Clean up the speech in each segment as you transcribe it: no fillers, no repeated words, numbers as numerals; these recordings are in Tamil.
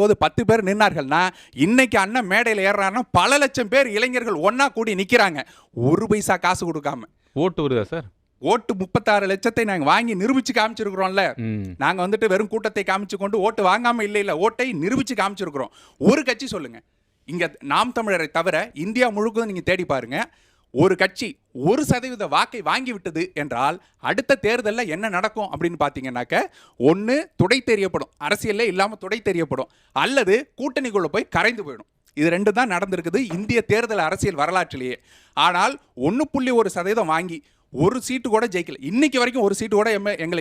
போது 10 பேர் நின்னார்கள்னா இன்னைக்கு அண்ணன் மேடையில் ஏறாருன்னா பல லட்சம் பேர் இளைஞர்கள் ஒன்னா கூடி நிக்கிறாங்க. ஒரு பைசா காசு கொடுக்காம. ஓட்டு வருதா சார்? ஓட்டு 36 லட்சத்தை நாங்க வாங்கி நிரூபிச்சு காமிச்சிருக்கிறோம்ல. நாங்க வந்துட்டு வெறும் கூட்டத்தை காமிச்சு கொண்டு ஓட்டு வாங்காம இல்ல ஓட்டை நிரூபிச்சு காமிச்சிருக்கிறோம். ஒரு கட்சி சொல்லுங்க, இங்க நாம் தமிழரை தவிர இந்தியா முழுவதும் நீங்க தேடி பாருங்க, ஒரு கட்சி 1% வாக்கை வாங்கி விட்டது என்றால் அடுத்த தேர்தலில் என்ன நடக்கும் அப்படின்னு பார்த்தீங்கன்னாக்க, ஒன்று துடை தெரியப்படும், அரசியலே இல்லாமல் துடை தெரியப்படும், அல்லது கூட்டணிக்குள்ள போய் கரைந்து போயிடும். இது ரெண்டு தான் நடந்திருக்குது இந்திய தேர்தல் அரசியல் வரலாற்றிலேயே. ஆனால் 1.1% வாங்கி ஒரு சீட்டு கூட ஜெயிக்கல. இன்னைக்கு வரைக்கும் ஒரு சீட்டு கூட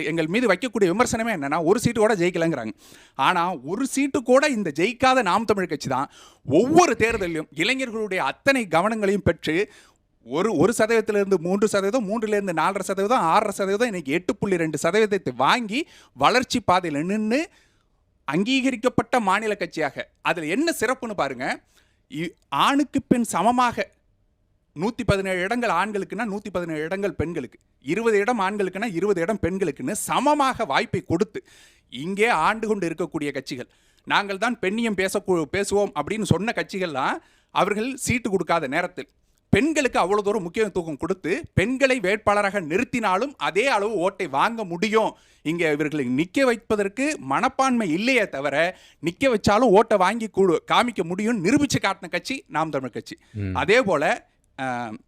எங்கள் மீது வைக்கக்கூடிய விமர்சனமே என்னன்னா, ஒரு சீட்டு கூட ஜெயிக்கலங்கிறாங்க. ஆனால் ஒரு சீட்டு கூட இந்த ஜெயிக்காத நாம் தமிழ் கட்சி தான் ஒவ்வொரு தேர்தலிலும் இளைஞர்களுடைய அத்தனை கவனங்களையும் பெற்று 1% 3%, 3% 4%, 6%, இன்னைக்கு 8.2% வாங்கி வளர்ச்சி பாதையில் நின்று அங்கீகரிக்கப்பட்ட மாநில கட்சியாக. அதில் என்ன சிறப்புன்னு பாருங்க, ஆணுக்கு பெண் சமமாக 117 இடங்கள் ஆண்களுக்குன்னா 117 இடங்கள் பெண்களுக்கு, 20 இடம் ஆண்களுக்குன்னா 20 இடம் பெண்களுக்குன்னு சமமாக வாய்ப்பை கொடுத்து இங்கே ஆண்டு கொண்டு இருக்கக்கூடிய கட்சிகள், நாங்கள் தான் பெண்ணியம் பேசுவோம் அப்படின்னு சொன்ன கட்சிகள்லாம் அவர்கள் சீட்டு கொடுக்காத நேரத்தில் பெண்களுக்கு அவ்வளோ தூரம் முக்கியத்துவம் கொடுத்து பெண்களை வேட்பாளராக நிறுத்தினாலும் அதே அளவு ஓட்டை வாங்க முடியும். இங்கே இவர்களை நிற்க வைப்பதற்கு மனப்பான்மை இல்லையே தவிர நிற்க வச்சாலும் ஓட்டை வாங்கி காமிக்க முடியும் நிரூபித்து காட்டின கட்சி நாம் தமிழ் கட்சி. அதே போல்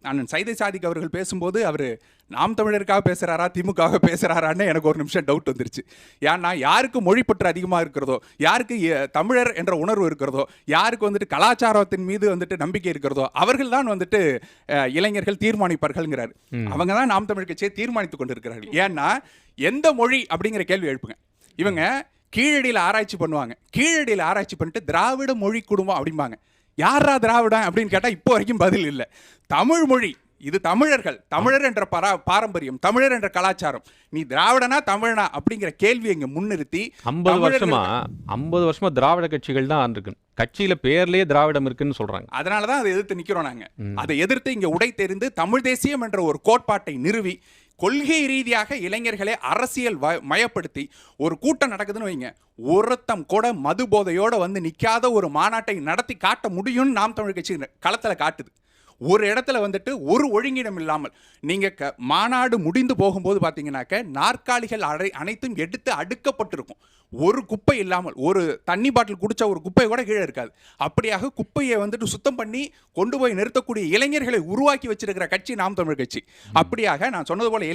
அண்ணன் சைதை சாதிக் அவர்கள் பேசும்போது அவர் நாம் தமிழருக்காக பேசுகிறாரா திமுகவாக பேசுகிறாரான்னு எனக்கு ஒரு நிமிஷம் டவுட் வந்துருச்சு. ஏன்னா யாருக்கு மொழிப்பற்று அதிகமாக இருக்கிறதோ, யாருக்கு தமிழர் என்ற உணர்வு இருக்கிறதோ, யாருக்கு வந்துட்டு கலாச்சாரத்தின் மீது வந்துட்டு நம்பிக்கை இருக்கிறதோ அவர்கள் தான் வந்துட்டு இளைஞர்கள் தீர்மானிப்பார்கள்ங்கிறார். அவங்க தான் நாம் தமிழ் கட்சியை தீர்மானித்து கொண்டு இருக்கிறார்கள். ஏன்னா எந்த மொழி அப்படிங்கிற கேள்வி எழுப்புங்க. இவங்க கீழடியில் ஆராய்ச்சி பண்ணுவாங்க, கீழடியில் ஆராய்ச்சி பண்ணிட்டு திராவிட மொழி குடும்பம் அப்படிம்பாங்க. யாரா திராவிடம் அப்படின்னு கேட்டால் இப்போ வரைக்கும் பதில் இல்லை. தமிழ் மொழி, இது தமிழர்கள், தமிழர் என்ற பாரம்பரியம், தமிழர் என்ற கலாச்சாரம், நீ திராவிடனா தமிழனா அப்படிங்கிற கேள்வி இங்க முன்னிறுத்தி 50 வருஷமா திராவிட கட்சிகள் தான் இருக்கு, கட்சியில பேர்லயே திராவிடம் இருக்குன்னு சொல்றாங்க. அதனாலதான் அதை எதிர்த்து நிக்கிறோம் நாங்க. அதை எதிர்த்து இங்க உடை தெரிந்து தமிழ் தேசியம் என்ற ஒரு கோட்பாட்டை நிறுவி கொள்கை ரீதியாக இளைஞர்களை அரசியல் மயப்படுத்தி ஒரு கூட்டம் நடக்குதுன்னு வைங்க, ஒருத்தம் கூட மது போதையோட வந்து நிக்காத ஒரு மாநாட்டை நடத்தி காட்ட முடியும்னு நாம் தமிழ் கட்சி களத்துல காட்டுது. ஒரு இடத்துல வந்துட்டு ஒரு ஒழுங்கிடம் இல்லாமல் நீங்க மாநாடு முடிந்து போகும்போது பார்த்தீங்கன்னாக்க நாற்காலிகள் அனைத்தும் எடுத்து அடுக்கப்பட்டிருக்கும். ஒரு குப்பை இல்லாமல், ஒரு தண்ணி பாட்டில் குடிச்ச ஒரு குப்பை கூட கீழே இருக்காது. அப்படியாக குப்பையை வந்துட்டு சுத்தம் பண்ணி கொண்டு போய் நிறுத்தக்கூடிய இளைஞர்களை உருவாக்கி வச்சிருக்கிற கட்சி நாம் தமிழ் கட்சி. அப்படியாக நான் சொன்னது போல